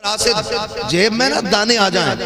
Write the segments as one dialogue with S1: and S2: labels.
S1: जेब में ना दाने आ जाएं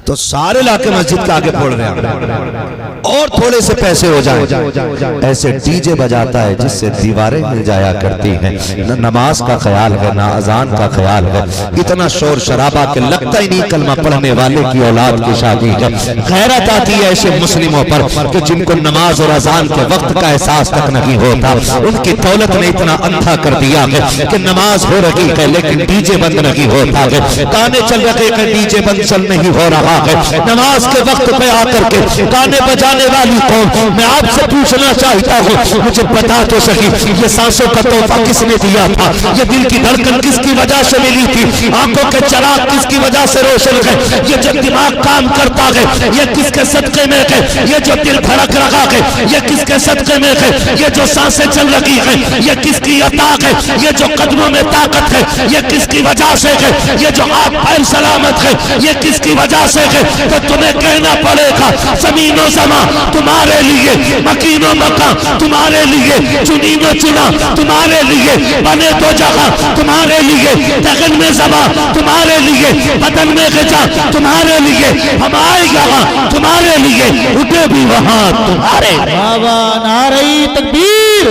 S1: तो सारे लाके मस्जिद के आगे फोड़ रहे हैं और थोड़े से पैसे हो जाएं। ऐसे डीजे बजाता है जिससे दीवारें मिल जाया करती हैं। न नमाज का ख्याल है ना अजान का ख्याल है। इतना शोर शराबा के लगता ही नहीं कलमा पढ़ने वाले की औलाद की शादी है। गैरत आती है ऐसे मुस्लिमों पर कि जिनको नमाज और अजान के वक्त का एहसास तक नहीं होता। उनकी दौलत ने इतना अंधा कर दिया है कि नमाज हो रही है लेकिन डीजे बंद नहीं होता है, गाने चल रहे हैं डीजे बंद चल नहीं हो रहा है। नमाज के वक्त पे आकर के गाने बजाने वाली कौन? मैं आपसे पूछना चाहता हूँ, मुझे बता तो सही, ये सांसों का तोहफा किसने दिया था? ये दिल की धड़कन किसकी वजह से मिली थी? आंखों के चराग किसकी वजह से रोशन है? ये जो दिमाग काम करता है ये किसके सदके में है? ये जो दिल धड़क रहा है ये किसके सदके में है? ये जो सांसें चल रही है ये किसकी अता है? ये जो कदमों में ताकत है ये किसकी वजह से है? ये जो आप पैर सलामत है ये किसकी वजह से है? तो तुम्हें कहना पड़ेगा जमीनो समा तुम्हारे लिए, मकीनो मका तुम्हारे लिए, चुनीनो चुना तुम्हारे लिए, बने तो जगह तुम्हारे लिए, दगन में समा तुम्हारे लिए, बदन में गजा तुम्हारे लिए, हम आए यहाँ तुम्हारे लिए, उठे भी वहाँ तुम्हारे।
S2: बाबा नारे तकबीर,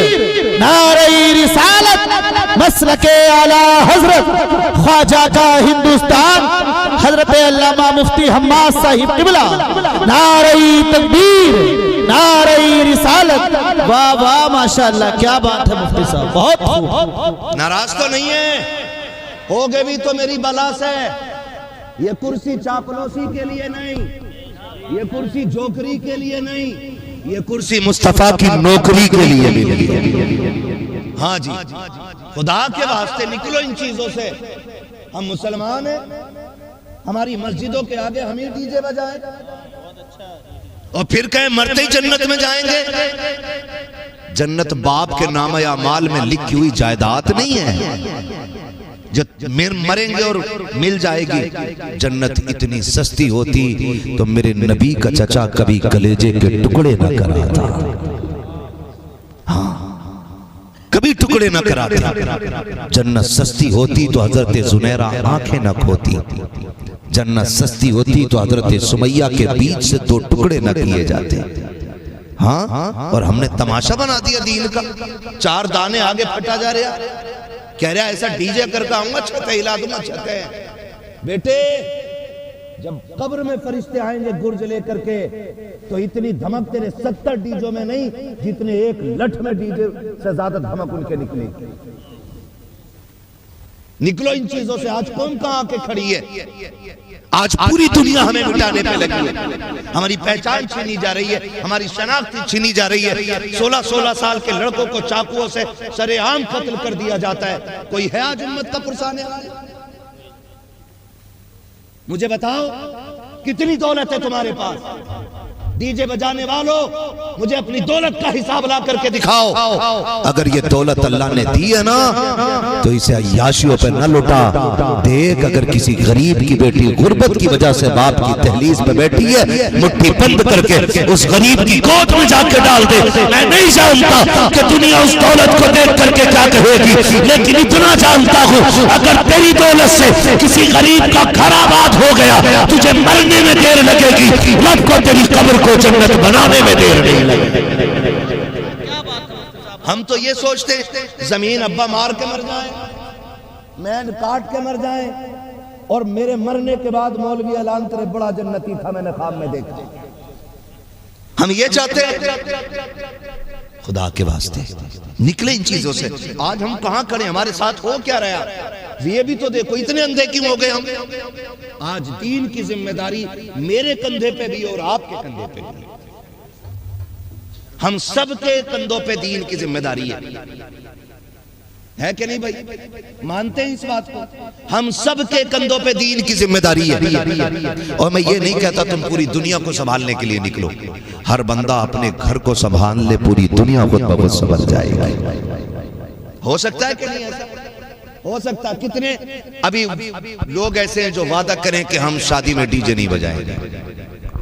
S2: नारे रिसालत, मसलके आला हजरत ख्वाजा का हिंदुस्तान हजरत अल्लामा मुफ्ती हम्माद साहिब किबला। नारे तकबीर, नारे रिसालत। वाह वाह माशाअल्लाह, क्या बात है मुफ्ती साहब, बहुत खूब।
S1: नाराज तो नहीं है? होगे भी तो मेरी बला से। ये कुर्सी चापलूसी के लिए नहीं, ये कुर्सी जोकरी के लिए नहीं, ये कुर्सी मुस्तफा की नौकरी के लिए मिली है। हाँ जी, खुदा के वास्ते निकलो इन चीजों से। हम मुसलमान हैं, हमारी मस्जिदों के आगे हम ही डीजे बजाएं और फिर कहें मरते ही जन्नत में जाएंगे। जन्नत बाप के नाम या माल में लिखी हुई जायदाद नहीं है जो मरेंगे और मिल जाएगी। जन्नत इतनी सस्ती होती तो मेरे नबी का चचा कभी कलेजे के टुकड़े न कराता। हाँ, कभी टुकड़े न कराता। जन्नत सस्ती होती तो हजरत जुनैरा आंखें न खोती। जन्नत सस्ती होती तो हजरत सुमैया के बीच से दो टुकड़े न किए जाते। हाँ, और हमने तमाशा बना दिया दीन का। चार दाने आगे फटा जा रहा, कह रहा ऐसा डीजे करके आऊंगा, छत हिला दूंगा। छत है बेटे, जब कब्र में फरिश्ते आएंगे गुर्ज लेकर के तो इतनी धमक तेरे 70 डीजों में नहीं जितने एक लठ में डीजे से ज्यादा धमक उनके निकली। निकलो इन चीजों से। आज कौन कहां आके खड़ी है? आज पूरी दुनिया हमें मिटाने पे लगी है। हमारी पहचान छीनी जा रही है, हमारी शनाख्त छीनी जा रही है। 16-16 साल के लड़कों को चाकुओं से सरेआम कत्ल कर दिया जाता है। कोई है आज उम्मत का पुरसाने वाला? मुझे बताओ कितनी दौलत है तुम्हारे पास? डीजे बजाने वालों, मुझे अपनी दौलत का हिसाब ला करके दिखाओ। अगर ये दौलत अल्लाह ने दी है ना तो इसे अय्याशियों पे न लुटा। देख, अगर किसी गरीब की बेटी गुर्बत की वजह से बाप की दहलीज पे बैठी है, मुट्ठी बंद करके उस गरीब की गोद में जाके डाल दे। मैं नहीं जानता कि दुनिया उस दौलत को देख करके क्या कहेगी, लेकिन इतना जानता हूँ अगर तेरी दौलत से किसी गरीब का घर आबाद हो गया, तुझे मरने में देर लगेगी, रब को तेरी कब्र को जन्नत बनाने में देर नहीं लगेगी। हम तो ये सोचते जमीन अब्बा मार के मर जाए, मैंने काट के मर जाए और मेरे मरने के बाद मौलवी ऐलान करे बड़ा जन्नती था, मैंने ख्वाब में देखा। हम ये चाहते हैं। खुदा के वास्ते निकले इन चीजों से। आज हम कहां खड़े, हमारे साथ हो क्या रहा, ये भी तो देखो। इतने अंधे क्यों हो गए हम? आज दीन की जिम्मेदारी मेरे कंधे पे भी और आपके कंधे पे भी। हम सबके कंधों पे दीन की जिम्मेदारी है कि नहीं भाई? मानते हैं इस बात को? हम सबके कंधों पे दीन की जिम्मेदारी है। और मैं ये नहीं कहता तुम पूरी दुनिया को संभालने के लिए निकलो। हर बंदा अपने घर को संभाल ले, पूरी दुनिया खुद ब खुद संभल जाएगा। हो सकता है कि नहीं? ऐसा हो सकता। कितने अभी लोग ऐसे हैं जो वादा करें कि हम शादी में डीजे नहीं बजाएंगे।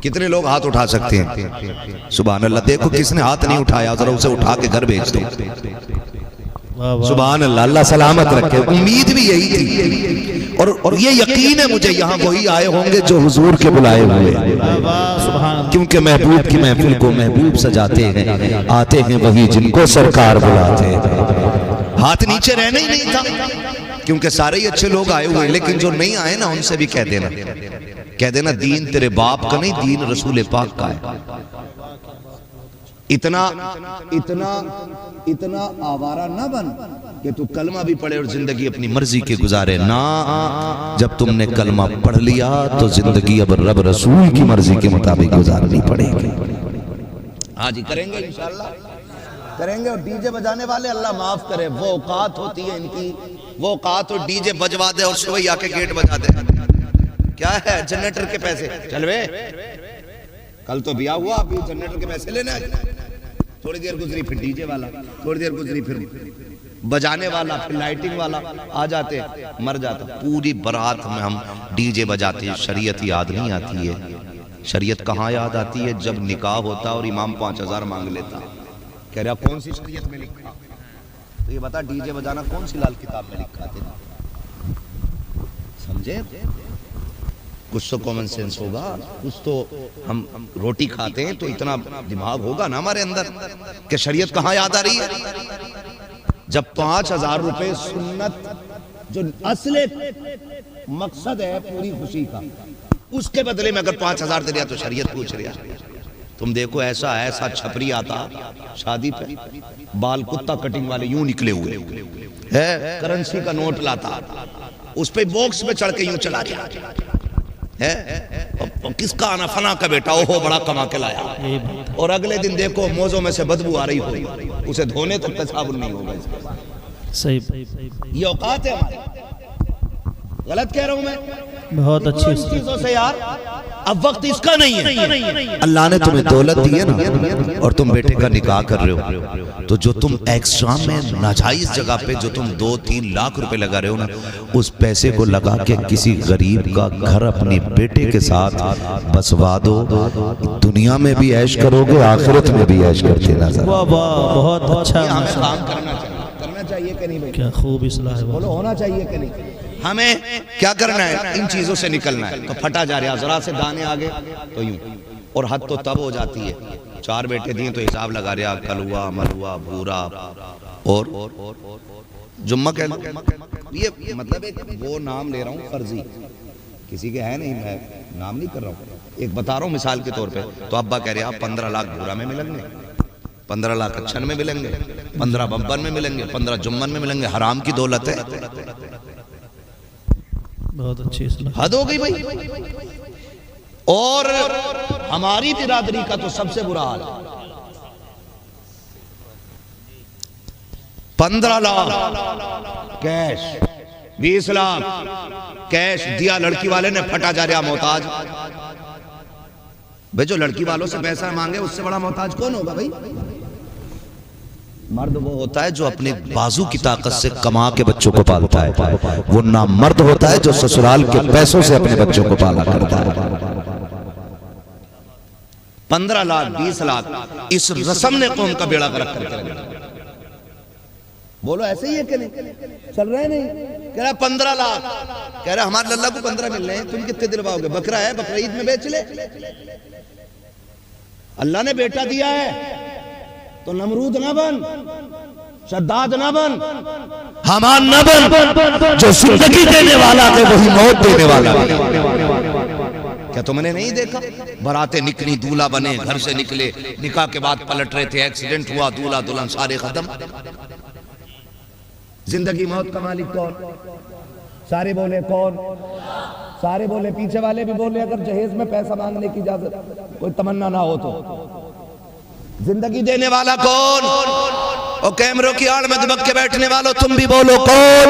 S1: कितने लोग हाथ उठा सकते हैं? सुभान अल्लाह। देखो किसने हाथ नहीं उठाया, जरा उसे उठा के घर भेज दो। सुभान अल्लाह, अल्लाह सलामत रखे। उम्मीद भी यही थी और ये यकीन है मुझे यहाँ वही आए होंगे जो हुजूर के बुलाए हुए हैं, क्योंकि महबूब की महफिल को महबूब सजाते हैं, आते हैं वही जिनको सरकार बुलाते हैं। हाथ नीचे रहना ही नहीं था, क्योंकि सारे ही अच्छे लोग आए हुए हैं, लेकिन जो नहीं आए ना उनसे भी कह देना दीन तेरे बाप का नहीं, दीन रसूल पाक का है। इतना इतना इतना आवारा ना बन कि तू कलमा भी पढ़े और जिंदगी अपनी मर्जी के गुजारे ना। जब तुमने कलमा पढ़ लिया तो जिंदगी अब रब रसूल की मर्जी के मुताबिक गुजारनी पड़ेगी। हाँ जी, करेंगे इंशाल्लाह, करेंगे। और डीजे बजाने वाले अल्लाह माफ करे, वो औकात होती है इनकी, वो औकात हो डीजे बजवा दे और सुबह आके गेट बजा दे। क्या है जनरेटर के पैसे, चल वे कल तो बिया हुआ, अभी जनरेटर के पैसे लेना है। थोड़ी देर गुजरी फिर डीजे वाला, थोड़ी देर गुजरी फिर बजाने वाला, फिर लाइटिंग वाला आ जाते, मर जाता। पूरी बारात में हम डीजे बजाते हैं, शरीयत याद नहीं आती है। शरीयत कहाँ याद आती है? जब निकाह होता और इमाम 5000 मांग लेता। कह रहा कौन सी शरीयत में लिखा? तो ये बता डीजे बजाना कौन सी लाल किताब में लिखा था? समझे? कुछ तो कॉमन सेंस होगा, कुछ तो हम रोटी खाते हैं तो इतना दिमाग होगा ना हमारे अंदर कि शरीयत कहाँ याद आ रही है। जब 5000 रुपए सुन्नत, जो असले मकसद है पूरी खुशी का, उसके बदले में अगर 5000 दे दिया तो शरीयत पूछ रही है। तुम देखो ऐसा ऐसा छपरी आता शादी पे, बाल कुत्ता कटिंग वाले यूं निकले हुए है, करेंसी का नोट लाता, उस पे बॉक्स में चढ़ के यूं चला गया है। किसका आना? फना का बेटा, ओहो बड़ा कमा के लाया। और अगले दिन देखो मोजों में से बदबू आ रही हो, उसे धोने तक तसाबुन नहीं होगा। सही, ये औकात है हमारी। गलत कह रहा हूं मैं?
S2: बहुत अच्छी
S1: चीजों से यार, अब वक्त इसका नहीं है। अल्लाह ने तुम्हें दौलत दी है ना, और तुम बेटे का निकाह कर रहे हो, तो जो तुम एक्स्ट्रा में नाजायज जगह पे जो तुम 2-3 लाख रुपए लगा रहे हो ना, उस पैसे को लगा के किसी गरीब का घर अपने बेटे के साथ बसवा दो। दुनिया में भी ऐश करोगे, आखिरत में भी ऐश करते नजर।
S2: बहुत अच्छा।
S1: हमें काम करना चाहिए कि नहीं भाई?
S2: क्या खूब इस्लाह है,
S1: बोलो होना चाहिए कि नहीं? हमें क्या करना है? इन चीजों से निकलना है। तो फटा जा रहा, जरा से दाने आगे तो यूं, और हद तो तब हो जाती है 4 बेटे दिए तो हिसाब लगा रहा, कलुआ, मलुआ, भूरा और जुम्मा कह, ये मतलब एक वो नाम ले रहा हूँ फर्जी, किसी के है नहीं, मैं नाम नहीं कर रहा हूँ, एक बता रहा हूँ मिसाल के तौर पे। तो अब्बा कह रहे आप 15 लाख भूरा में मिलेंगे, 15 लाख अच्छन में मिलेंगे, 15 बब्बर में मिलेंगे, 15 जुम्मन में मिलेंगे। हराम की दौलत है।
S2: बहुत अच्छी
S1: हद हो गई भाई। और हमारी बिरादरी का तो सबसे बुरा हाल है। 15 लाख कैश, 20 लाख कैश दिया लड़की वाले ने, फटा जा रहा मोहताज। भाई जो लड़की वालों से पैसा मांगे उससे बड़ा मोहताज कौन होगा भाई? मर्द वो होता है जो अपने बाजू की ताकत से कमा के बच्चों को पालता है। वो ना मर्द होता है जो ससुराल के पैसों से अपने बच्चों को पाला करता है। 15 लाख 20 लाख इस रस्म ने कौम का बेड़ा गर्क करके रखा। बोलो ऐसे ही है कि नहीं? चल रहे नहीं? कह रहा 15 लाख, कह रहा हमारे लल्ला को 15 मिल रहे हैं, तुम कितने दिलवाओगे? बकरा है, बकरा ईद में बेच ले। अल्लाह ने बेटा दिया है तो नमरूद ना बन, शद्दाद ना बन, हमान ना बन। जो जिंदगी देने वाला है वही मौत देने वाला है। क्या तुमने नहीं देखा? बारातें निकली, दूल्हा बने, घर से निकले, निकाह के बाद पलट रहे थे, एक्सीडेंट हुआ, दूल्हा दुल्हन सारे खत्म। जिंदगी मौत का मालिक कौन? सारे बोले कौन? सारे बोले, पीछे वाले भी बोले अगर जहेज में पैसा मांगने की इजाजत कोई तमन्ना ना हो तो। जिंदगी देने वाला कौन? और कैमरों की आड़ में दबक के बैठने वालों तुम भी बोलो कौन?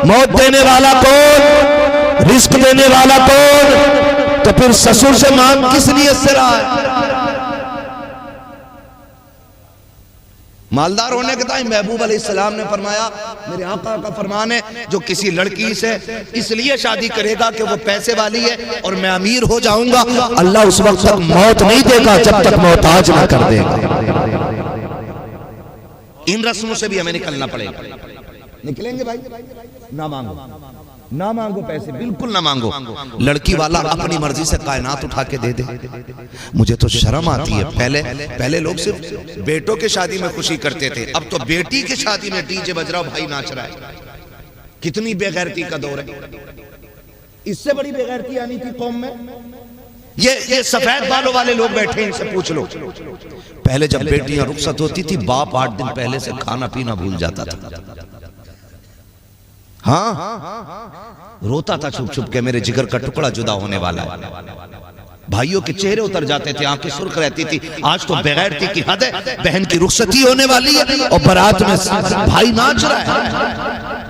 S1: मौत देने वाला कौन? रिस्क देने वाला कौन? तो फिर ससुर से मांग किस नियत से रहा है? मालदार होने के टाइम महबूब अलैहिस्सलाम ने फरमाया, मेरे आका का फरमान है, जो किसी लड़की से इसलिए शादी करेगा कि वो पैसे वाली है और मैं अमीर हो जाऊंगा, अल्लाह उस वक्त तक मौत नहीं देगा जब तक मोहताज ना कर देगा। इन रस्मों से भी हमें निकलना पड़ेगा। निकलेंगे भाई? ना मांगो। ना मांगो पैसे, बिल्कुल ना मांगो। लड़की वाला अपनी मर्जी से कायनात उठा के दे दे। मुझे तो शर्म आती है। पहले लोग सिर्फ बेटों के शादी में खुशी करते थे, अब तो बेटी की शादी में डीजे बज रहा, भाई नाच रहा है। कितनी बेगैरती का दौर है। इससे बड़ी बेगैरती आनी थी कौम में। ये सफेद बालों वाले लोग बैठे, इनसे पूछ लो। पहले जब बेटियां रुखसत होती थी, बाप 8 दिन पहले से खाना पीना भूल जाता था। हाँ, रोता था छुप छुप के, मेरे जिगर का टुकड़ा जुदा होने वाला है। भाइयों के चेहरे उतर जाते थे, आंखें सुर्ख रहती थी। आज तो बेगैरती की हद है। बहन की रुखसती होने वाली है और बारात में भाई नाच रहा है,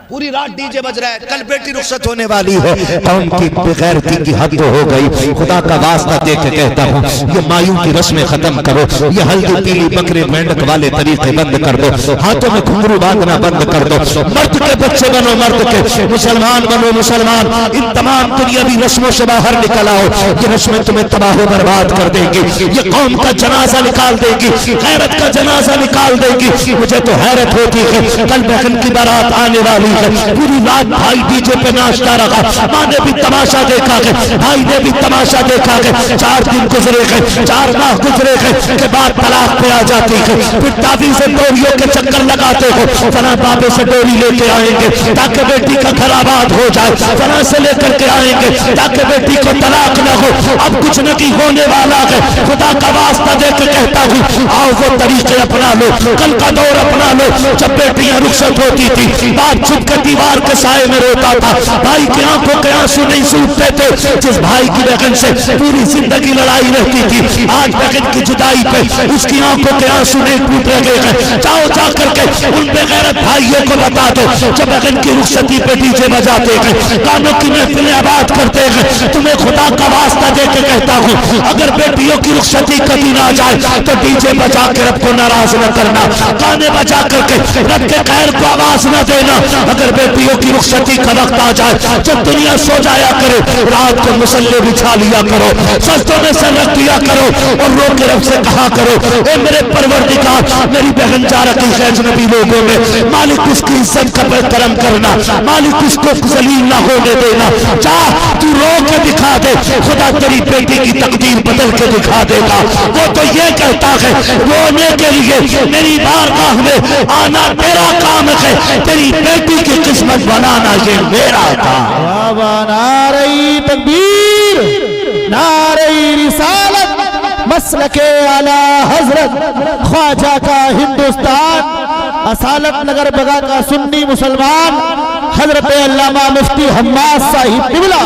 S1: पूरी रात डीजे बज रहा है। कल बेटी रुखसत होने वाली है, कौम की बेगैरती की हद तो हो गई। खुदा का वास्ता दे के कहता हूँ, ये मायूं की रस्में खत्म करो, ये हल्दी पीली बकरे मेंढक वाले तरीके बंद कर दो, हाथों में घुंघरू बांधना बंद कर दो। मर्द के बच्चे बनो मर्द के, मुसलमान बनो मुसलमान। इन तमाम दुनियावी रस्मों से बाहर निकल आओ, ये रस्में तुम्हें तबाह बर्बाद कर देंगी। ये कौम का जनाजा निकाल देगी, गैरत का जनाजा निकाल देगी। मुझे तो हैरत होती है, कल बहन की बारात आने वाली, पूरी रात भाई डीजे पे नाचता रहा। माँ ने भी तमाशा देखा है, भाई ने भी तमाशा देखा है। 4 दिन गुजरे गए, 4 माह गुजरे गए के बाद तलाक पे आ जाती है। फिर ताबी से डोरियों के चक्कर लगाते हो, फला बाबे से डोरी लेके आएंगे ताकि बेटी का घर आबाद हो जाए, फला से लेकर के आएंगे ताकि बेटी को तलाक न हो। अब कुछ नहीं होने वाला है। खुदा का वास्ता दे के कहता हूँ, आओ वो तरीके अपना लो, कल का दौर अपना लो। जब बेटियां रुखसत होती थी, बाप छुप कर दीवार के साए में रोता था, भाई की आंखों के आंसू नहीं सूखते थे। जिस भाई की बहन से पूरी जिंदगी लड़ाई रहती थी, आज बहन की जुदाई पे उसकी आंखों के आंसू नहीं टूट रहे हैं। जाओ जा करके उन बेगैरत भाइयों को बता दो, जब बहन की रुखसती पे डीजे बजाते हैं, गानों की महफिलें आबाद करते हैं। तुम्हें खुदा का वास्ता दे के कहता हूँ, अगर बेटियों की रुखसती कभी ना जाए तो डीजे बजा के रब को नाराज न करना, गाने बजा करके रब के कहर को आवाज न देना। अगर बेटियों की रुखसती का वक्त आ जाए, जब दुनिया सो जाया करे, रात को मुसल्ले बिछा लिया करो, सजदों में सर रख दिया करो और रो के रब से कहा करो, ए मेरे परवरदिगार, मेरी बहन जा रखी है अजनबी लोगों में, मालिक उसकी इज्जत का करम करना, मालिक उसको जलील ना होने देना। जा तू रो के दिखा दे, खुदा तेरी बेटी की तकदीर बदल के दिखा देगा। वो तो ये कहता है, रोने के लिए मेरी बारगाह में आना तेरा काम है, तेरी बेटी की किस्मत बनाना ये मेरा काम।
S2: नारे तकबीर, नारे रिसालत, मसलके आला हजरत, ख्वाजा का हिंदुस्तान, असालत नगर बगा का सुन्नी मुसलमान हजरत अल्लामा मुफ्ती हम्माद साहिब किबला।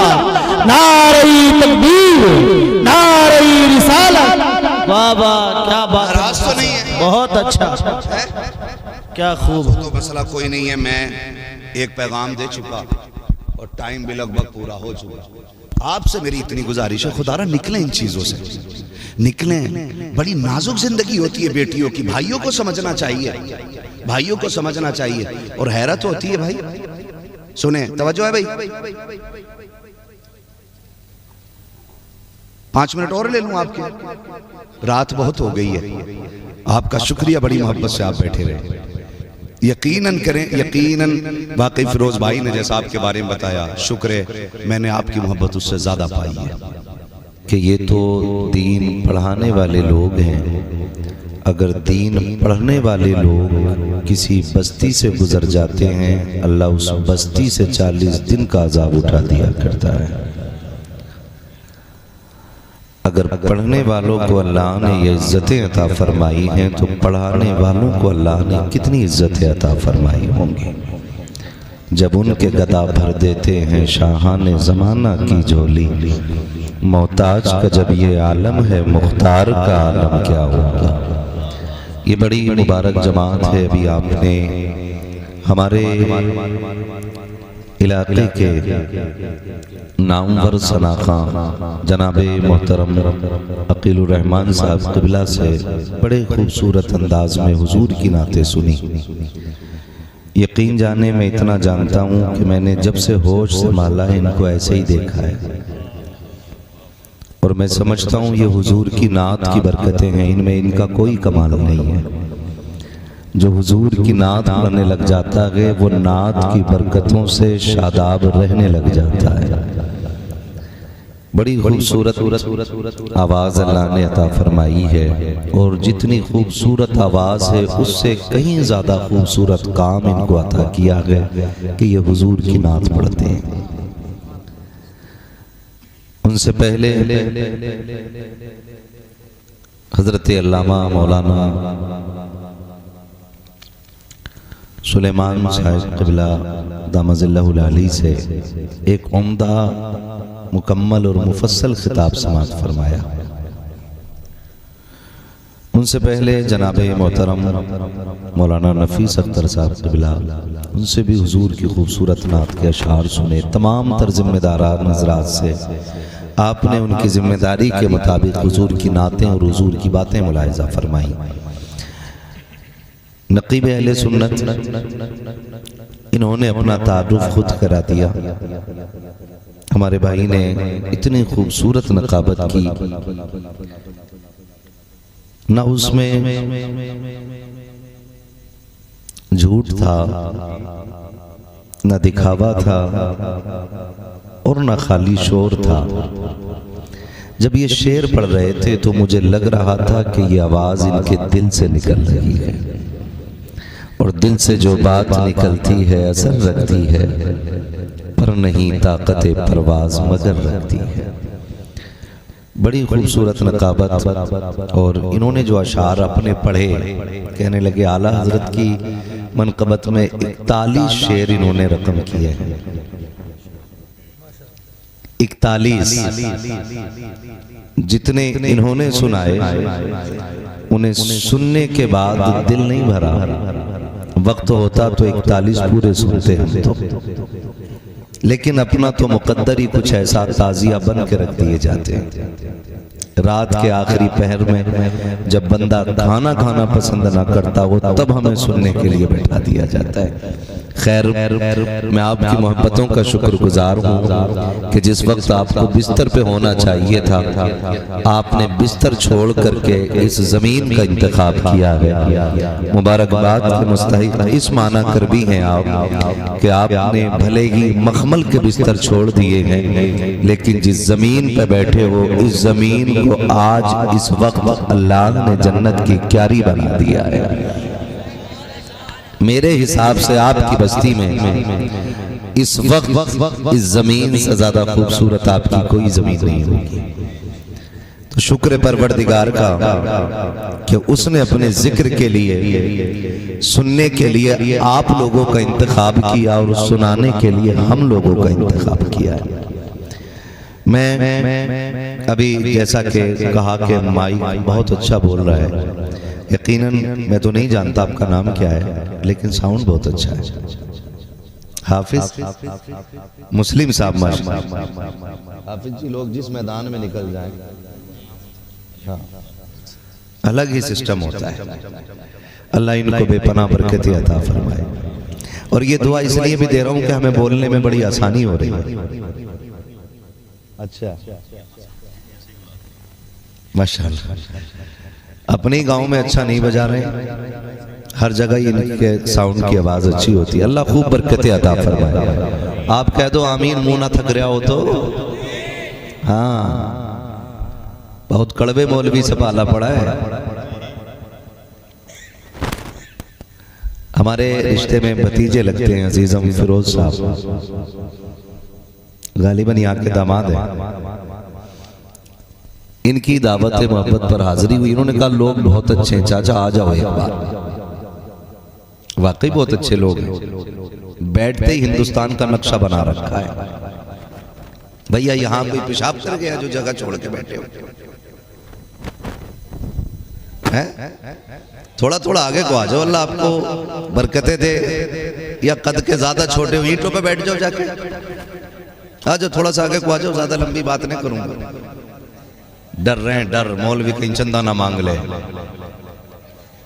S2: नारे तकबीर, नारे रिसालत। वाह वाह, क्या बात
S1: तो नहीं है,
S2: बहुत अच्छा, क्या खूब।
S1: तो मसला कोई नहीं है। मैं एक पैगाम दे चुका और टाइम भी लगभग पूरा हो चुका। आपसे मेरी इतनी गुजारिश है, खुदारा निकलें इन चीजों से, निकलें। बड़ी नाजुक जिंदगी होती है बेटियों की, भाइयों को समझना चाहिए, भाइयों को समझना चाहिए। और हैरत होती है भाई, सुने, तवज्जो है भाई, 5 मिनट और ले लूं आपके, रात बहुत हो गई है। आपका शुक्रिया, बड़ी मोहब्बत से आप बैठे रहे। यकीनन करें, यकीनन वाकई फिरोज भाई ने जैसा आपके बारे में बताया, शुक्र है मैंने आपकी मोहब्बत उससे ज्यादा पाई है कि ये तो दीन पढ़ाने वाले लोग हैं। अगर दीन पढ़ने वाले लोग किसी बस्ती से गुजर जाते हैं, अल्लाह उस बस्ती से 40 दिन का अजाब उठा दिया करता है। अगर पढ़ने वालों को अल्लाह ने ये इज्जतें अता फरमाई हैं, तो पढ़ाने वालों को अल्लाह ने कितनी इज्जतें अता फरमाई होंगी। जब उनके गदा भर देते हैं शाहाने ज़माना की झोली, मोहताज का जब ये आलम है, मुख्तार का आलम क्या होगा। ये बड़ी मुबारक जमात है। अभी आपने हमारे इलाके के नामवर सनाखा जनाबे मोहतरम अकीलुर रहमान साहब क़िबला से बड़े खूबसूरत अंदाज में हुजूर की नाते सुनी। यकीन जाने में इतना जानता हूँ कि मैंने जब से होश संभाला है इनको ऐसे ही देखा है, और मैं समझता हूँ ये हुजूर की नात की बरकतें हैं, इनमें इनका कोई कमाल नहीं है। जो हुजूर की नात पढ़ने लग जाता है वो नात की बरकतों से शादाब रहने लग जाता है। बड़ी खूबसूरत आवाज़ अल्लाह ने अता फरमाई है, और जितनी खूबसूरत आवाज़ है उससे कहीं ज़्यादा खूबसूरत काम इनको अता किया गया कि ये हुजूर की नात पढ़ते हैं। उनसे पहले हज़रत अल्लामा मौलाना सुलेमान साहिब क़िबला दामज़िल्लहुल आली से एक उम्दा मुकम्मल और मुफस्सल खिताब समाअत फरमाया। उनसे पहले जनाब मोहतरम मौलाना नफीस अख्तर साहब क़िबला, उनसे भी हुजूर की खूबसूरत नात के अशार सुने। तमाम तर ज़िम्मेदारान हज़रात से आपने उनकी ज़िम्मेदारी के मुताबिक हुजूर की नातें और हुजूर की बातें मुलाहिज़ा फरमाई। नक़ीब अहले सुन्नत इन्होंने अपना तारुफ खुद करा दिया। हमारे भाई ने इतनी खूबसूरत नकाबत की, ना उसमें झूठ था, ना दिखावा था, और ना खाली शोर था। जब ये शेर पढ़ रहे थे तो मुझे लग रहा था कि ये आवाज़ इनके दिल से निकल रही है, और दिल से जो बात निकलती है असर रखती है, पर नहीं ताकत परवाज़ मगर रखती है। बड़ी खूबसूरत नकाबत। और इन्होंने जो अशार अपने पढ़े, कहने लगे आला हजरत की मनकबत में 41 शेर इन्होंने रकम किए हैं। 41 जितने इन्होंने सुनाए, उन्हें सुनने के बाद दिल नहीं भरा। वक्त होता तो 41 पूरे सुनते हम तो, लेकिन अपना तो मुकद्दर ही कुछ ऐसा ताज़िया बन के रख दिए जाते हैं। रात के आखिरी पहर में जब बंदा खाना खाना पसंद ना करता हो, तब हमें सुनने के लिए बैठा दिया जाता है। खैर, मैं आपकी मोहब्बतों का शुक्रगुजार हूँ कि जिस वक्त आपको बिस्तर पे होना चाहिए था, आपने बिस्तर छोड़ करके इस ज़मीन का इंतखाब किया है। मुबारकबाद के मुस्तहिक इस माना कर भी हैं आप कि आपने भले ही मखमल के बिस्तर छोड़ दिए हैं, लेकिन जिस ज़मीन पे बैठे हो, इस ज़मीन को आज इस वक्त अल्लाह ने जन्नत की क्यारी बना दिया है। मेरे हिसाब से आपकी बस्ती में इस वक्त इस जमीन से ज्यादा खूबसूरत आपकी कोई जमीन नहीं होगी। तो शुक्र परवरदिगार का कि उसने अपने जिक्र के लिए, सुनने के लिए आप लोगों का इंतखाब किया और सुनाने के लिए हम लोगों का इंतखाब किया है। मैं अभी जैसा कि कहा कि माइक बहुत अच्छा बोल रहा है, यकीनन मैं तो नहीं जानता आपका नाम क्या है, लेकिन साउंड बहुत अच्छा है। हाफिज मुस्लिम साहब माशाअल्लाह। हाफिज जी लोग जिस मैदान में निकल जाएं, हाँ, अलग ही सिस्टम होता है। अल्लाह इनको बेपनाह बरकतें अता फरमाए। और ये दुआ इसलिए भी दे रहा हूँ कि हमें बोलने में बड़ी आसानी हो रही है। अच्छा, माशाअल्लाह। अपने गांव में अच्छा नहीं बजा रहे, हर जगह इनके साउंड की आवाज अच्छी होती है। अल्लाह खूब बरकतें अता फरमाए। आप कह दो आमीन, मुंह ना थक रहा हो तो। हाँ, बहुत कड़वे मौलवी से पाला पड़ा है। हमारे रिश्ते में भतीजे लगते हैं अजीजम फिरोज साहब, गालिबन यहाँ के दामाद है। इनकी दावत मोहब्बत पर हाजिरी हुई। इन्होंने कहा लोग बहुत अच्छे हैं, चाचा आ जाओ एक बार। वाकई बहुत अच्छे लोग हैं, बैठते ही हिंदुस्तान का नक्शा बना रखा है। भैया यहाँ कोई पेशाब कर गया जो जगह छोड़ के बैठे हो है? थोड़ा थोड़ा आगे को आ जाओ, अल्लाह आपको बरकतें दे। या कद के ज्यादा छोटे हो, ईंटों पे बैठ जाओ जाके। आ जाओ, थोड़ा सा आगे को आ जाओ, ज्यादा लंबी बात नहीं करूंगा। डर रहे हैं, डर मौलवी कहीं चंदा ना मांग ले।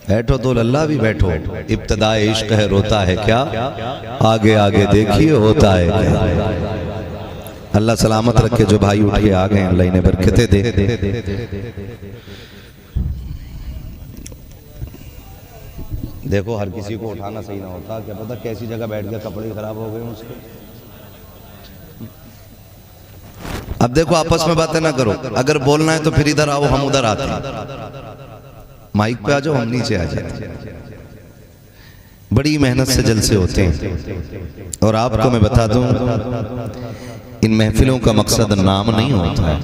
S1: बैठो तो अल्लाह भी बैठो। इब्तिदाए इश्क है रोता है क्या, आगे आगे देखिए होता है क्या। अल्लाह सलामत रखे। जो भाई उठ के आ गए अल्लाह इन्हें बरकतें दे। देखो हर किसी को उठाना सही ना होता, क्या पता कैसी जगह बैठ गया, कपड़े खराब हो गए उसके। अब देखो आपस में बातें ना करो, अगर बोलना है तो फिर इधर आओ, हम उधर आते हैं। माइक पे आ जाओ, हम नीचे आ जाते हैं। बड़ी मेहनत से जलसे होते हैं। और आपको मैं बता दूं, इन महफिलों का मकसद नाम नहीं होता है,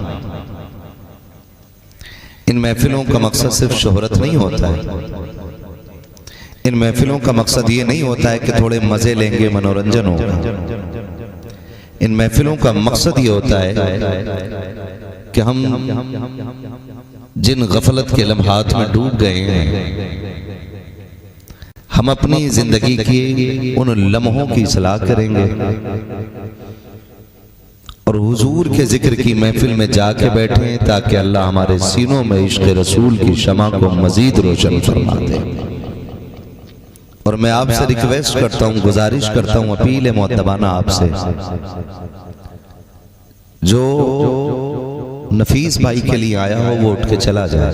S1: इन महफिलों का मकसद सिर्फ शोहरत नहीं होता है, इन महफिलों का मकसद ये नहीं होता है कि थोड़े मजे लेंगे, मनोरंजन होगा। इन महफिलों का मकसद ये होता है कि हम जिन गफलत के लम्हात में डूब गए हैं, हम अपनी जिंदगी की उन लम्हों की सलाह करेंगे और हुजूर के जिक्र की महफिल में जाके बैठे ताकि अल्लाह हमारे सीनों में इश्क रसूल की शमा को मजीद रोशन फरमा दे। और मैं आपसे रिक्वेस्ट करता हूं, गुजारिश करता हूं, अपील है मुअद्दबाना आपसे, जो नफीस भाई के लिए आया हो वो उठ के चला जाए,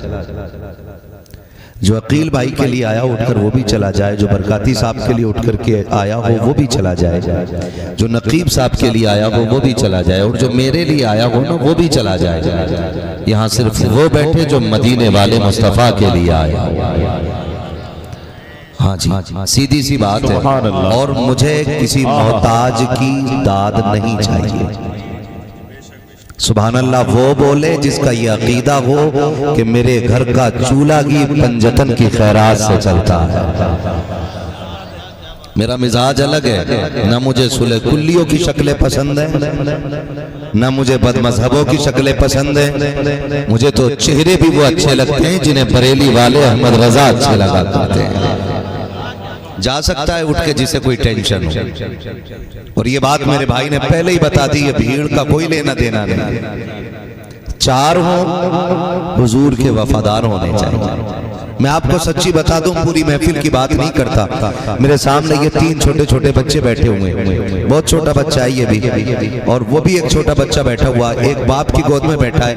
S1: जो अकील भाई के लिए आया उठकर वो भी चला जाए, जो बरकाती साहब के लिए उठकर के आया हो वो भी चला जाए, जो नकीब साहब के लिए आया हो वो भी चला जाए, और जो मेरे लिए आया हो ना वो भी चला जाए। यहाँ सिर्फ वो बैठे जो मदीने वाले मुस्तफ़ा के लिए आया। हाँ जी, सीधी सी बात है। और मुझे किसी मोहताज की दाद नहीं चाहिए। सुभान अल्लाह वो बोले जिसका ये अकीदा हो कि मेरे घर का चूल्हा की पंजतन की खैरात से चलता है। मेरा मिजाज अलग है, ना मुझे सुले कुल्लियों की शक्लें पसंद है, ना मुझे बदमजहबों की शक्लें पसंद है। मुझे तो चेहरे भी वो अच्छे लगते हैं जिन्हें बरेली वाले अहमद रजा अच्छे लगा करते हैं। जा सकता है उठ के जिसे कोई टेंशन हो। और ये बात मेरे भाई ने पहले ही बता दी, ये भीड़ का कोई लेना देना नहीं। चार हो हुजूर के वफादार होने चाहिए। मैं आपको सच्ची बता दूं, पूरी महफिल की बात नहीं करता। मेरे सामने ये 3 छोटे छोटे बच्चे बैठे हुए हैं, बहुत छोटा बच्चा है ये भी, और वो भी एक छोटा बच्चा बैठा हुआ है, एक बाप की गोद में बैठा है।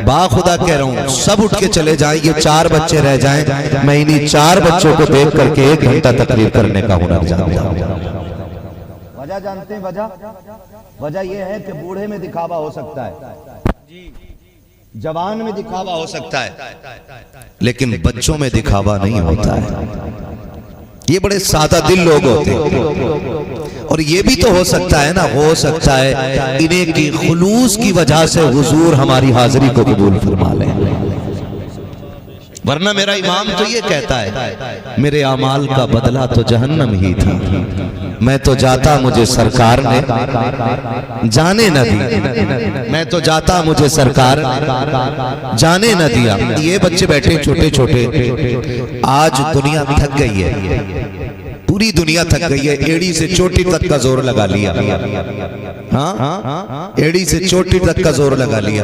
S1: बाखुदा कह रहा हूँ सब उठ के चले जाएं, ये 4 बच्चे रह जाएं, मैं इन्हीं 4 बच्चों को देख करके 1 घंटा तकरीर करने का हुनर जानता हूँ।
S3: वजह जानते हैं? वजह यह है कि बूढ़े में दिखावा हो सकता है, जवान में दिखावा हो सकता है,
S1: लेकिन बच्चों में दिखावा नहीं होता है। ये बड़े सादा दिल लोग होते हैं। और ये भी तो हो सकता है ना, हो सकता है इन्हें की खुलूस की वजह से हुजूर हमारी हाजिरी को कबूल फरमा लें। वरना मेरा इमाम तो ये कहता है, मेरे अमाल का बदला तो जहन्नम ही था, मैं तो जाता मुझे सरकार ने जाने न दी, मैं तो जाता मुझे सरकार जाने न दिया। ये बच्चे बैठे छोटे छोटे, आज दुनिया थक गई है, पूरी दुनिया थक गई है, एड़ी से चोटी तक का जोर लगा लिया। हाँ, एड़ी से चोटी तक का जोर लगा लिया,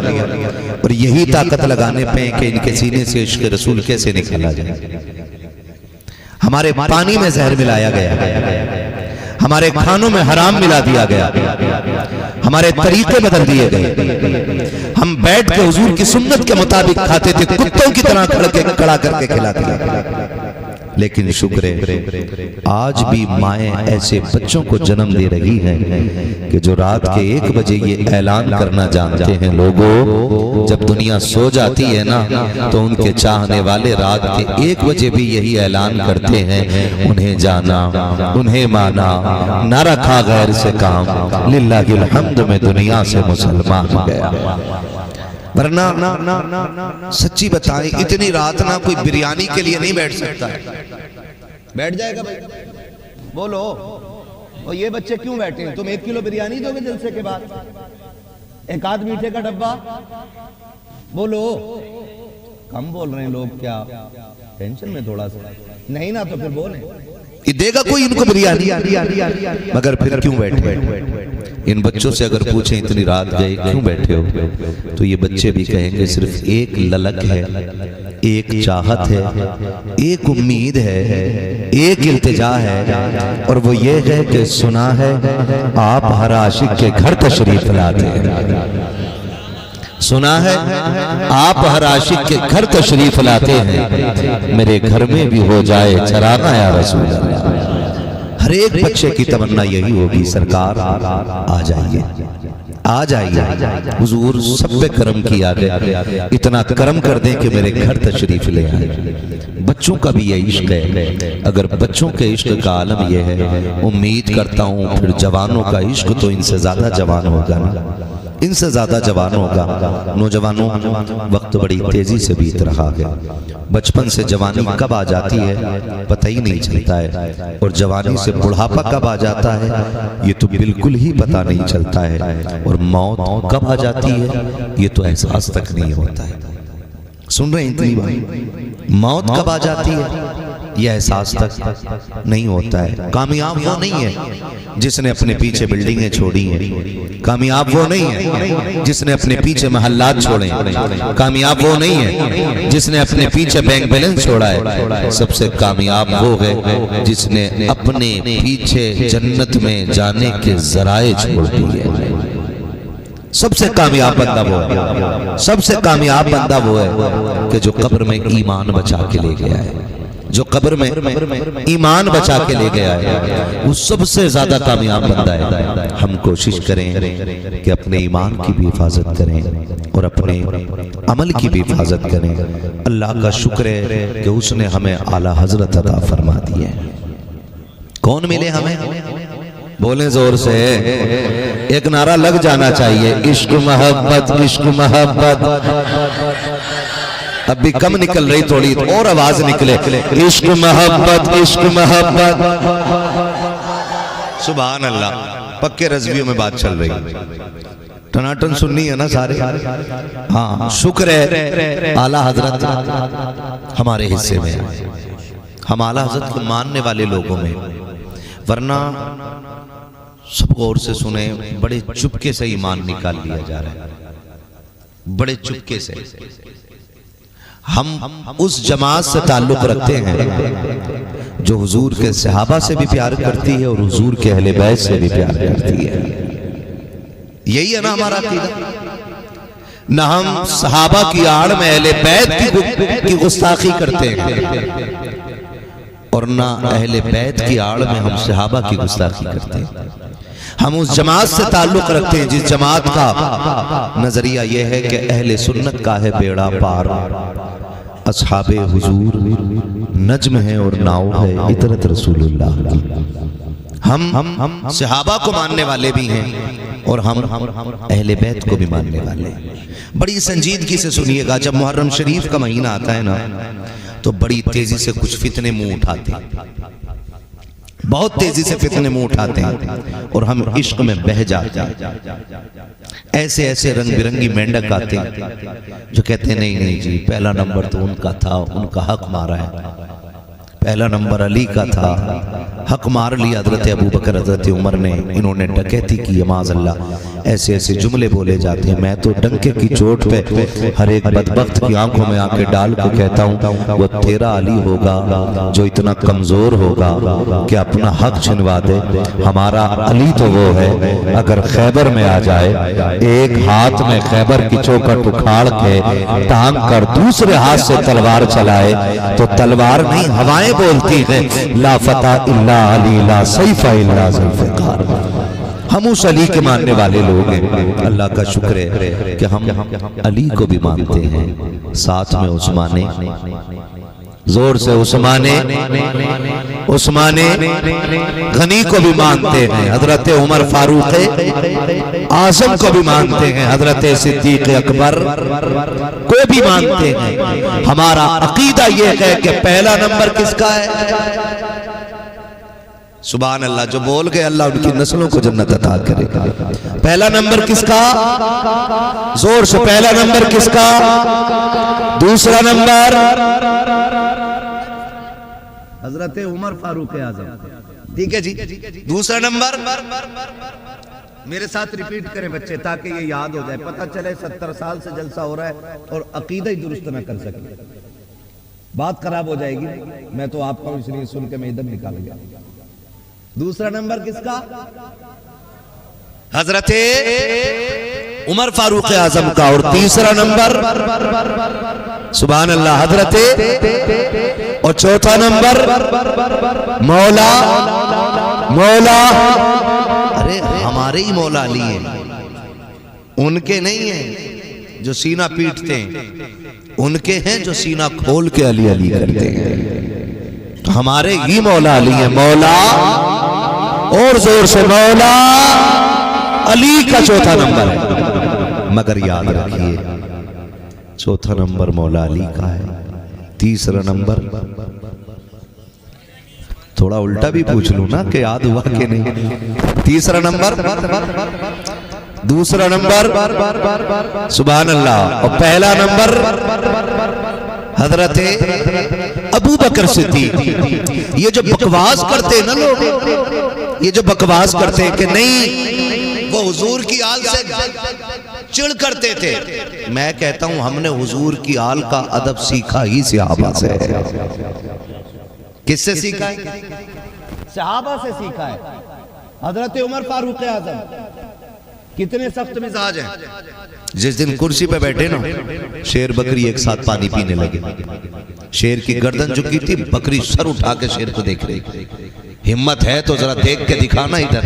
S1: और यही ताकत लगाने पे कि इनके सीने से इश्क रसूल कैसे निकाला जाए। हमारे पानी में जहर मिलाया गया, हमारे खानों में हराम मिला दिया गया, हमारे तरीके बदल दिए गए। हम बैठ के हुजूर की सुन्नत के मुताबिक खाते थे, कुत्तों की तरह खड़ा करके खिलाते थे। लेकिन शुक्र है आज भी माएँ ऐसे बच्चों को जन्म दे रही हैं कि जो रात के 1 बजे ये ऐलान करना जानते हैं, लोगों जब दुनिया सो जाती है ना तो उनके चाहने वाले रात के 1 बजे भी यही ऐलान करते हैं, उन्हें जाना, उन्हें माना, न रखा गैर से काम, लिल्लाहिल हम्द में दुनिया से मुसलमान हो गया। वरना सच्ची बताएं, इतनी रात ना कोई बिरयानी के लिए नहीं बैठ सकता है।
S3: बैठ जाएगा भाई, बोलो। और ये बच्चे क्यों बैठे हैं? तुम 1 किलो बिरयानी दोगे जलसे के बाद? 1 आध मीठे का डब्बा? बोलो। कम बोल रहे हैं लोग, क्या टेंशन में थोड़ा सा नहीं ना, तो फिर बोले
S1: देगा कोई इनको बिरयानी, मगर फिर क्यों बैठे? इन बच्चों से अगर पूछें इतनी रात गए क्यों बैठे हो, तो ये बच्चे भी कहेंगे सिर्फ एक ललक है, एक चाहत है, एक उम्मीद है, एक इल्तिजा है, और वो ये है कि सुना है आप हर आशिक के घर तशरीफ लाते हैं। सुना है आप हर आशिक के घर तशरीफ लाते हैं, मेरे घर में भी हो जाए चरागा या रसूल अल्लाह। हर एक बच्चे की तमन्ना यही होगी, सरकार आ जाइए, आ जाइए, हुजूर सब पे करम किया गया, इतना करम कर दें कि मेरे घर तशरीफ ले आए। बच्चों का भी ये इश्क है, अगर बच्चों के इश्क का आलम यह है, उम्मीद करता हूँ फिर जवानों का इश्क तो इनसे ज्यादा जवान होगा ना, इनसे ज्यादा जवान होगा। नौजवानों, वक्त बड़ी तेजी से बीत रहा है, बचपन से जवानी कब आ जाती है पता ही नहीं चलता है, और जवानी से बुढ़ापा कब आ जाता है ये तो बिल्कुल ही पता नहीं चलता है, और मौत कब आ जाती है ये तो एहसास तक नहीं होता है। सुन रहे हैं इतनी बात, मौत कब आ जाती है यह एहसास तक नहीं होता है। कामयाब वो नहीं है जिसने अपने पीछे बिल्डिंगें छोड़ी हैं, कामयाब वो नहीं है जिसने अपने पीछे महल्लात छोड़े, कामयाब वो नहीं है जिसने अपने पीछे बैंक बैलेंस छोड़ा है। सबसे कामयाब वो है जिसने अपने पीछे जन्नत में जाने के जराए छोड़ दिए। सबसे कामयाब बंदा वो है, सबसे कामयाब बंदा वो है कि जो कब्र में ईमान बचा के ले गया है, जो कब्र में ईमान बचा के ले गया है, वो सबसे ज्यादा कामयाब बंदा है। हम कोशिश करें कि अपने ईमान की भी हिफाजत करें और अपने अमल की भी हिफाजत करें। अल्लाह का शुक्र है कि उसने हमें आला हजरत अता फरमा दी है। कौन मिले हमें? बोले जोर से, एक नारा लग जाना चाहिए, इश्क मोहब्बत, इश्क मोहब्बत। अब भी कम निकल रही, थोड़ी और आवाज निकले, इश्क मोहब्बत, इश्क मोहब्बत। सुभान अल्लाह, पक्के रज़वियों में बात चल रही, टनाटन सुननी है ना सारे। हाँ, शुक्र है आला हजरत हमारे हिस्से में, हम आला हजरत को मानने वाले लोगों में, वरना सब गौर से सुने, बड़े चुपके से ईमान निकाल लिया जा रहा है, बड़े चुपके से। हम उस जमात से ताल्लुक रखते हैं जो हुजूर के सहाबा से भी प्यार करती है और हुजूर के अहले बैत से भी प्यार करती है। यही है ना हमारा अकीदा। ना हम सहाबा की आड़ में अहले बैत की गुस्ताखी करते हैं और ना अहले बैत की आड़ में हम सहाबा की गुस्ताखी करते हैं। हम उस जमात से ताल्लुक रखते हैं जिस जमात का नजरिया यह है कि अहले सुन्नत का है बेड़ा पार, असहाबे हुजूर नज्म है और नाव है इतरत रसूलुल्लाह की। हम सहाबा को मानने वाले भी हैं और हम अहले बैत को भी मानने वाले हैं। बड़ी संजीदगी से सुनिएगा, जब मुहर्रम शरीफ का महीना आता है ना तो बड़ी तेजी से कुछ फितने मुंह उठाते हैं, बहुत तेजी से फितने मुंह उठाते हैं और हम इश्क में बह जाते हैं। ऐसे ऐसे रंग बिरंगी मेंढक आते हैं जो कहते हैं नहीं नहीं जी, पहला नंबर तो उनका था, उनका हक मारा है, पहला नंबर अली का था, हक मार लिया हजरत अबू बकर हजरत उमर ने, इन्होंने डकैती की, माज़अल्लाह। ऐसे ऐसे जुमले बोले जाते हैं। मैं तो डंके की चोट पे हर एक बदबख्त की आंखों में आके डाल के कहता हूँ वो तेरा अली होगा जो इतना कमजोर होगा कि अपना हक छिनवा दे। हमारा अली तो वो है अगर खैबर में आ जाए, एक हाथ में खैबर की चौखट उखाड़ के टांग कर दूसरे हाथ से तलवार चलाए तो तलवार नहीं हवाएं बोलती हैं, ला फता इल्ला अली ला सैफा इल्ला ज़ुल्फ़िकार। हम उस अली के मानने वाले लोग हैं। अल्लाह का शुक्र है कि हम अली को भी मानते हैं, साथ में उस्माने, जोर से उस्माने गनी को भी मानते हैं, हजरत उमर फारूक आजम को भी मानते हैं, हजरत सिद्दीक अकबर को भी मानते हैं। हमारा अकीदा यह है कि पहला नंबर किसका है? सुभान अल्लाह, जो बोल गए अल्लाह उनकी नस्लों को जन्नत अता करेगा। पहला नंबर किसका? जोर से, पहला नंबर किसका? दूसरा नंबर हजरत उमर फारूक आजम, ठीक है जी। दूसरा नंबर, मेरे साथ रिपीट करें बच्चे ताकि ये याद हो जाए, पता चले 70 साल से जलसा हो रहा है और अकीदा ही दुरुस्त ना कर सके, बात खराब हो जाएगी। मैं तो आपका इसलिए सुन के मैं इधर निकाल गया। दूसरा नंबर किसका? हजरत उमर फारूक आजम का, और तीसरा नंबर सुभान अल्लाह हजरते, और चौथा नंबर मौला मौला, अरे हमारे ही मौला अली हैं, उनके नहीं हैं जो सीना पीटते हैं, उनके हैं जो सीना खोल के अली अली करते हैं। तो हमारे ही मौला अली हैं। मौला और जोर से मौला अली का चौथा नंबर है, मगर याद रखिए चौथा नंबर मौला अली का है, तीसरा नंबर, थोड़ा उल्टा भी पूछ लूं ना कि याद हुआ कि नहीं। तीसरा नंबर, दूसरा नंबर सुभान अल्लाह, और पहला नंबर हजरते अबू बकर सिद्दीक। ये जो बकवास करते हैं ना लोग, ये जो बकवास करते हैं कि नहीं वो हुजूर की आल से चिढ़ करते थे, मैं कहता हूं हमने हुजूर की आल का अदब सीखा ही सहाबा से। किससे सीखा है?
S3: सहाबा से सीखा है। हजरत उमर फारूक आजम कितने सख्त मिजाज हैं।
S1: जिस दिन कुर्सी पे बैठे ना, शेर बकरी एक साथ पानी पीने लगे। शेर की गर्दन झुकी थी, बकरी सर उठा के शेर को देख रही, हिम्मत है तो जरा देख के दिखाना इधर।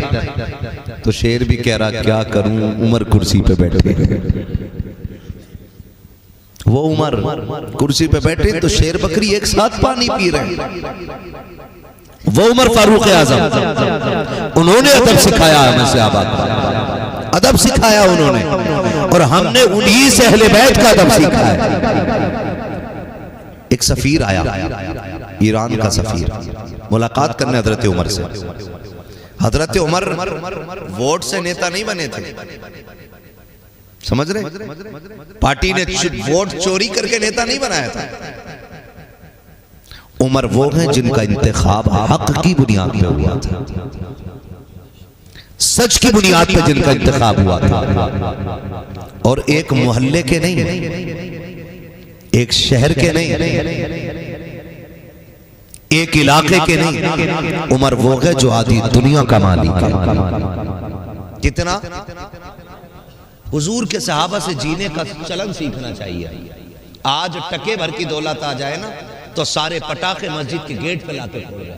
S1: तो शेर भी कह रहा क्या करूं, उमर कुर्सी पे बैठे। वो उमर कुर्सी पे बैठे तो शेर बकरी एक साथ पानी पी रहे। वो उमर फारूक आजम, उन्होंने अदब सिखाया हमें सहाबा का, अदब सिखाया उन्होंने, और हमने उन्हीं से अहले बैत का अदब सीखा है। एक सफीर आया, ईरान का सफीर, मुलाकात करने हजरत उमर से। हजरत उमर वोट से नेता नहीं बने थे, समझ रहे? पार्टी ने वोट चोरी करके नेता नहीं बनाया था। उमर वो हैं जिनका इंतखाब हक की बुनियाद पे हुआ था, सच की बुनियाद पे जिनका इंतखाब हुआ था, और एक मोहल्ले के नहीं, एक शहर के नहीं, एक इलाके के नहीं। उमर वो है जो आधी दुनिया का मालिक है। कितना हुजूर के सहाबा से जीने का चलन सीखना चाहिए। आज टके भर की दौलत आ जाए ना तो सारे पटाखे मस्जिद के गेट पे लाके फोड़ रहा,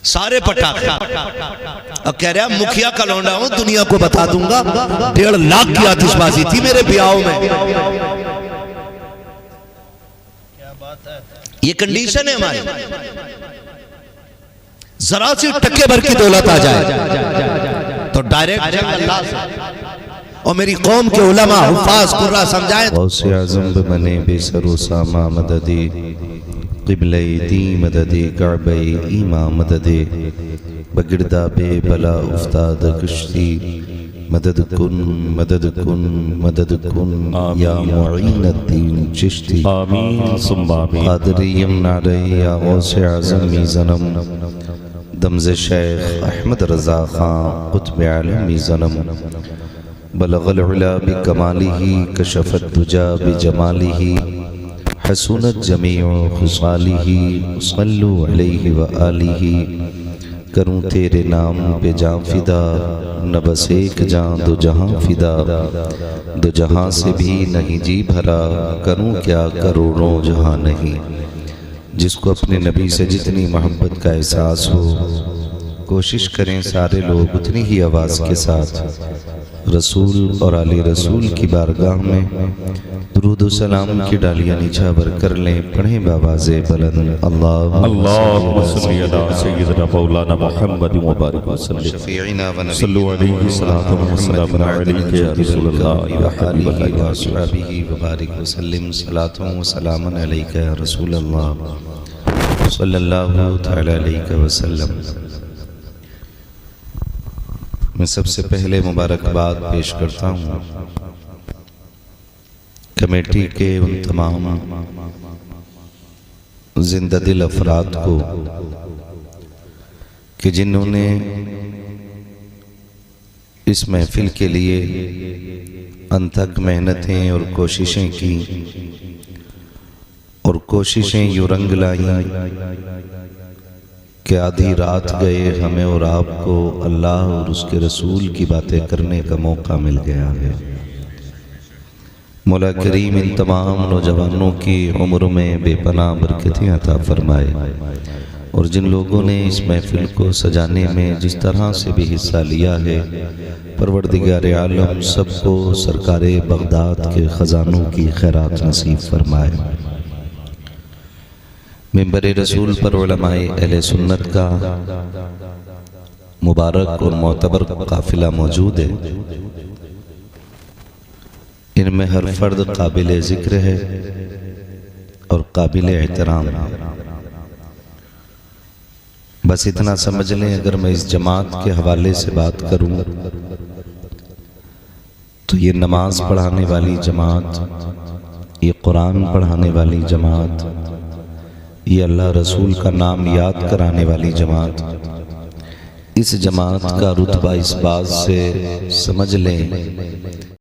S1: सारे पटाखे। अब कह रहा मुखिया का लौंडा हूं, दुनिया को बता दूंगा 1.5 लाख की आतिशबाजी थी मेरे ब्याह में। ये कंडीशन है हमारी। जरा सी टके भर की दौलत आ जाए तो डायरेक्ट जंग अल्लाह से। और मेरी कौम के उलमा हुफाज कुर्रा समझाए,
S4: गौसे आज़म बने बेसरो सामा मददे, क़िबले दी मददे, काबे ईमा मददे, बगिरदा बे बला उफ्ताद कश्ती, मदद कुन मदद कुन मदद कुन या मुईनुद्दीन चिश्ती, आमीन सुम्मा आमीन। क़ादिरियम नारे या गौसे आज़म मीज़नम, दमज़े शेख अहमद रज़ा खां क़ुत्ब आलम मीज़नम, बलगल उला बिकमालिही कशफत दुजा बिजमालिही, हसूनत जमीउ खुसालिही, सल्लु अलैहि व आलिही। करूं तेरे नाम पे जां फिदा, न बस एक जां दो जहां फिदा, दो जहां से भी नहीं जी भरा, करूं क्या करोड़ों जहां नहीं। जिसको अपने नबी से जितनी मोहब्बत का एहसास हो, कोशिश करें सारे लोग उतनी ही आवाज़ के साथ रसूल और आले रसूल की बारगाह में दुरूद व सलाम की डालियां निछावर कर लें। पढ़ें बावाज़े बुलंद अल्लाहुम्मा सल्ली अला सय्यिदना मौलाना मुहम्मद व बारिक वसल्लम, शफीअना व सल्लु अलैहि सलातु व सलाम अलैका या रसूलल्लाह व आलिहि व अस्हाबिहि व बारिक वसल्लम, सलातु व सलाम अलैका या रसूलल्लाह सल्लल्लाहु तआला अलैहि वसल्लम। मैं सबसे पहले मुबारकबाद पेश करता हूँ कमेटी के उन तमाम जिंदा दिल अफराद को कि जिन्होंने इस महफिल के लिए अनथक मेहनतें और कोशिशें की, और कोशिशें यूं रंग लाईं कि आधी रात गए हमें और आपको अल्लाह और उसके रसूल की बातें करने का मौका मिल गया है। मौला करीम इन तमाम नौजवानों की उम्र में बेपनाह बरकतें अता फरमाए और जिन लोगों ने इस महफिल को सजाने में जिस तरह से भी हिस्सा लिया है, परवरदिगार आलम सबको सरकार बगदाद के ख़जानों की खैरात नसीब फरमाए। मिंबर रसूल पर उलमाए अहले सुन्नत का मुबारक और मोतबर काफिला मौजूद है। इनमें हर फर्द काबिल ज़िक्र है और काबिल एहतराम है। बस इतना समझ लें, अगर मैं इस जमात के हवाले से बात करूं तो ये नमाज पढ़ाने वाली जमात, ये कुरान पढ़ाने वाली जमात, ये अल्लाह रसूल का नाम याद कराने वाली जमात, इस जमात का रुतबा इस बात से समझ लें